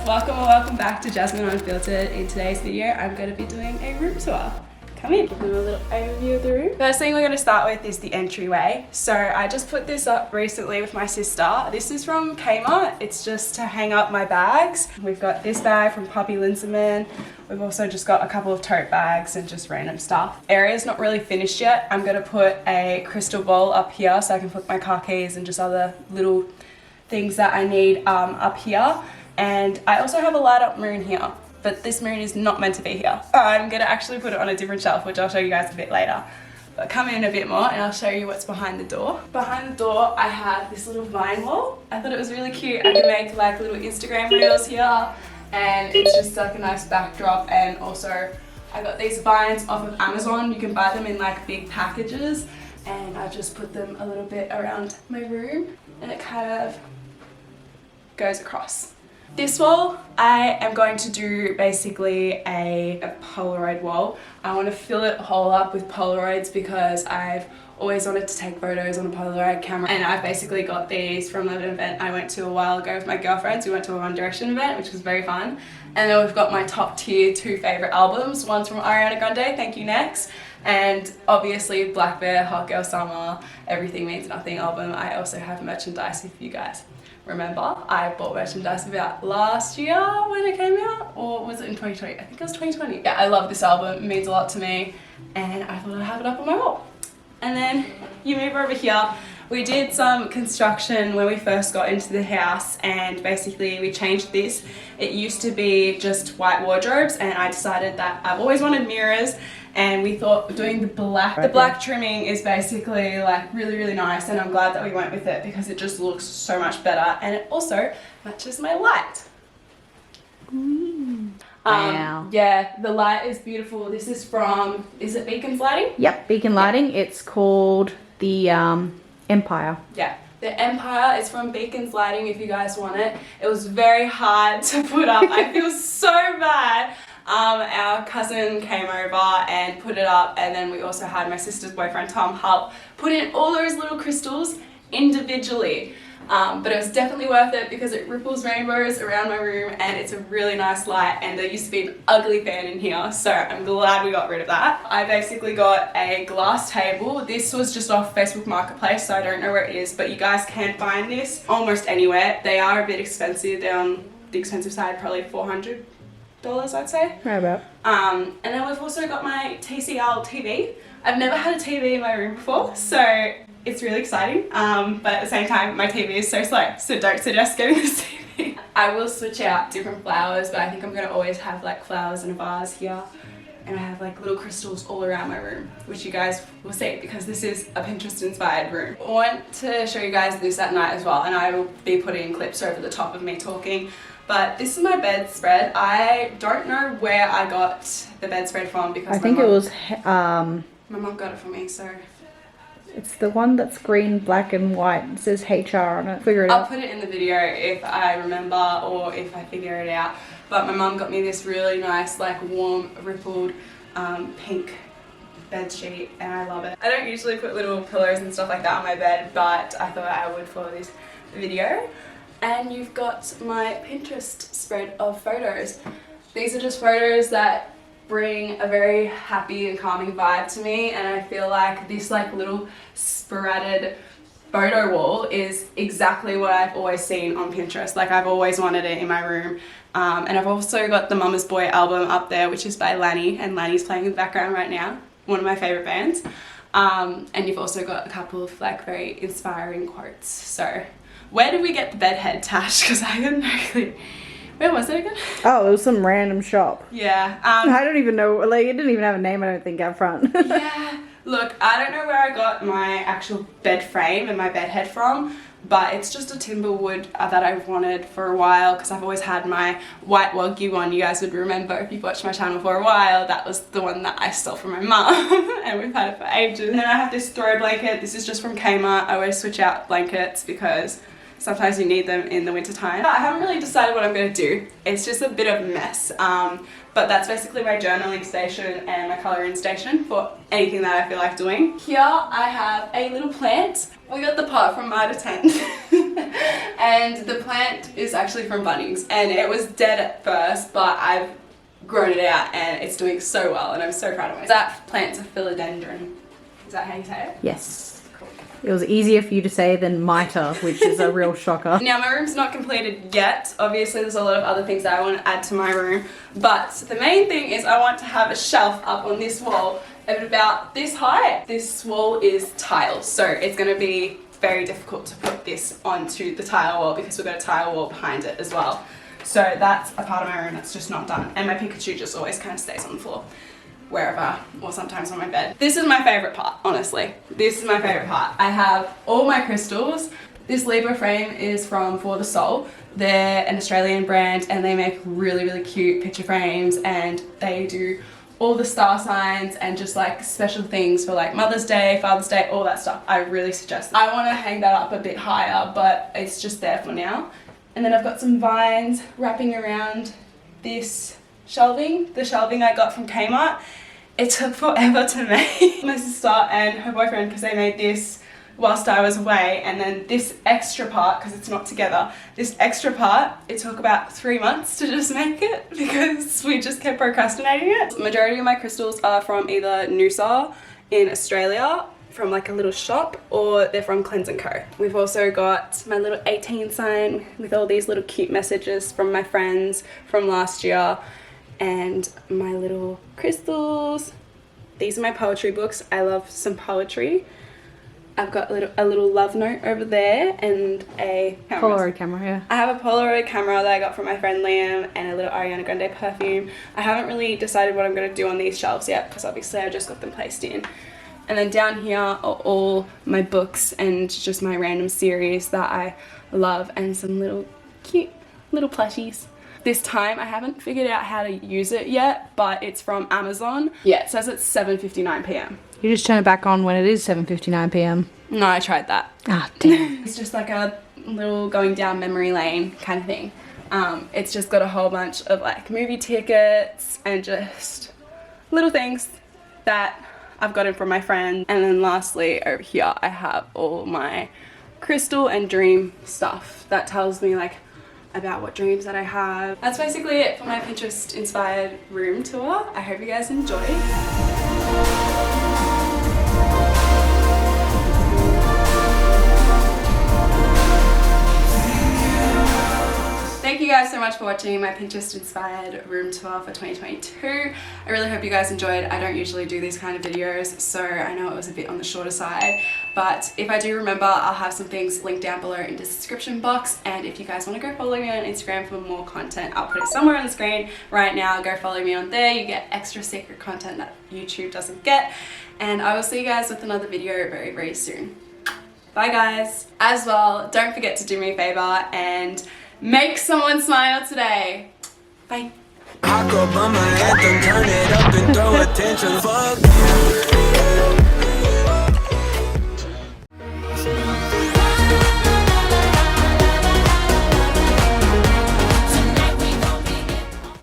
welcome or welcome back to Jasmine Unfiltered. In today's video, I'm going to be doing a room tour. Come in, give them a little overview of the room. First thing we're going to start with is the entryway. So I just put this up recently with my sister. This is from Kmart. It's just to hang up my bags. We've got this bag from Poppy Linseman. We've also just got a couple of tote bags and just random stuff. Area's not really finished yet. I'm going to put a crystal bowl up here so I can put my car keys and just other little things that I need up here. And I also have a light up mirror here. But this mirror is not meant to be here. I'm gonna actually put it on a different shelf, which I'll show you guys a bit later. But come in a bit more and I'll show you what's behind the door. Behind the door, I have this little vine wall. I thought it was really cute. I can make like little Instagram reels here, and it's just like a nice backdrop. And also, I got these vines off of Amazon. You can buy them in like big packages, and I just put them a little bit around my room, and it kind of goes across. This wall, I am going to do basically a Polaroid wall. I want to fill it whole up with Polaroids because I've always wanted to take photos on a Polaroid camera, and I've basically got these from an event I went to a while ago with my girlfriends. We went to a One Direction event, which was very fun. And then we've got my top tier 2 favourite albums. One's from Ariana Grande, Thank You Next, and obviously Black Bear, Hot Girl Summer, Everything Means Nothing album. I also have merchandise if you guys remember. I bought merchandise about last year when it came out, or was it in 2020? I think it was 2020. Yeah, I love this album, it means a lot to me, and I thought I'd have it up on my wall. And then you move over here. We did some construction when we first got into the house, and basically we changed this. It used to be just white wardrobes, and I decided that I've always wanted mirrors, and we thought doing the black trimming is basically like really nice, and I'm glad that we went with it because it just looks so much better, and it also matches my light. Wow. Yeah, the light is beautiful. This is from, is it Beacons Lighting? Yep, Beacon Lighting. Yeah. It's called the Empire. Yeah. The Empire is from Beacons Lighting if you guys want it. It was very hard to put up. I feel so bad. Our cousin came over and put it up, and then we also had my sister's boyfriend Tom help put in all those little crystals individually. But it was definitely worth it because it ripples rainbows around my room, and it's a really nice light, and there used to be an ugly fan in here, so I'm glad we got rid of that. I basically got a glass table. This was just off Facebook Marketplace, so I don't know where it is, but you guys can find this almost anywhere. They are a bit expensive. They're on the expensive side, probably $400, I'd say. Right about. And then we've also got my TCL TV. I've never had a TV in my room before, so it's really exciting, but at the same time, my TV is so slow, so don't suggest getting this TV. I will switch out different flowers, but I think I'm gonna always have like flowers in a vase here, and I have like little crystals all around my room, which you guys will see because this is a Pinterest inspired room. I want to show you guys this at night as well, and I will be putting clips over the top of me talking. But this is my bedspread. I don't know where I got the bedspread from because I think it was my mum got it for me, so. It's the one that's green, black and white. It says HR on it. Figure it out. I'll put it in the video if I remember or if I figure it out. But my mum got me this really nice, like warm, rippled pink bed sheet, and I love it. I don't usually put little pillows and stuff like that on my bed, but I thought I would for this video. And you've got my Pinterest spread of photos. These are just photos that bring a very happy and calming vibe to me, and I feel like this like little sporadic photo wall is exactly what I've always seen on Pinterest. Like I've always wanted it in my room. And I've also got the Mama's Boy album up there, which is by Lanny, and Lanny's playing in the background right now, one of my favorite bands. And you've also got a couple of like very inspiring quotes. So where did we get the bed head, Tash? Because I have no clue. Where was it again? Oh, it was some random shop. Yeah. I don't even know, like it didn't even have a name, I don't think, up front. Yeah. Look, I don't know where I got my actual bed frame and my bed head from, but it's just a timber wood that I've wanted for a while because I've always had my white Wagyu one. You guys would remember if you've watched my channel for a while, that was the one that I stole from my mum and we've had it for ages. And then I have this throw blanket. This is just from Kmart. I always switch out blankets because sometimes you need them in the winter time. I haven't really decided what I'm going to do. It's just a bit of a mess. But that's basically my journaling station and my colouring station for anything that I feel like doing. Here I have a little plant. We got the pot from Mitre 10. And the plant is actually from Bunnings, and it was dead at first, but I've grown it out and it's doing so well, and I'm so proud of myself. That plant's a philodendron. Is that how you say it? Yes. It was easier for you to say than mitre, which is a real shocker. Now my room's not completed yet. Obviously there's a lot of other things that I want to add to my room, but the main thing is I want to have a shelf up on this wall at about this height. This wall is tile, so it's going to be very difficult to put this onto the tile wall because we've got a tile wall behind it as well. So that's a part of my room that's just not done, and my Pikachu just always kind of stays on the floor wherever, or sometimes on my bed. This is my favorite part, honestly. This is my favorite part. I have all my crystals. This Libra frame is from For the Soul. They're an Australian brand and they make really, really cute picture frames, and they do all the star signs and just like special things for like Mother's Day, Father's Day, all that stuff. I really suggest it. I want to hang that up a bit higher, but it's just there for now. And then I've got some vines wrapping around this shelving, the shelving I got from Kmart. It took forever to make. My sister and her boyfriend, because they made this whilst I was away, and then this extra part, because it's not together, this extra part, it took about 3 months to just make it because we just kept procrastinating it. The majority of my crystals are from either Noosa in Australia, from like a little shop, or they're from Cleanse & Co. We've also got my little 18 sign with all these little cute messages from my friends from last year, and my little crystals. These are my poetry books. I love some poetry. I've got a little love note over there, and a Polaroid camera, yeah. I have a Polaroid camera that I got from my friend Liam, and a little Ariana Grande perfume. I haven't really decided what I'm going to do on these shelves yet because obviously I just got them placed in. And then down here are all my books and just my random series that I love, and some little cute little plushies. This time I haven't figured out how to use it yet, but it's from Amazon. Yeah, it says it's 7:59 p.m. You just turn it back on when it is 7:59 p.m. No, I tried that. Ah, damn. It's just like a little going down memory lane kind of thing. It's just got a whole bunch of like movie tickets and just little things that I've gotten from my friend. And then lastly over here I have all my crystal and dream stuff that tells me like about what dreams that I have. That's basically it for my Pinterest inspired room tour. I hope you guys enjoyed. Thank you guys so much for watching my Pinterest inspired room tour for 2022. I really hope you guys enjoyed. I don't usually do these kind of videos, so I know it was a bit on the shorter side, but if I do remember, I'll have some things linked down below in the description box, and if you guys want to go follow me on Instagram for more content, I'll put it somewhere on the screen right now. Go follow me on there. You get extra secret content that YouTube doesn't get, and I will see you guys with another video very, very soon. Bye guys. As well, don't forget to do me a favor and make someone smile today. Bye. I go by my anthem, turn it up and throw attention. Fuck you.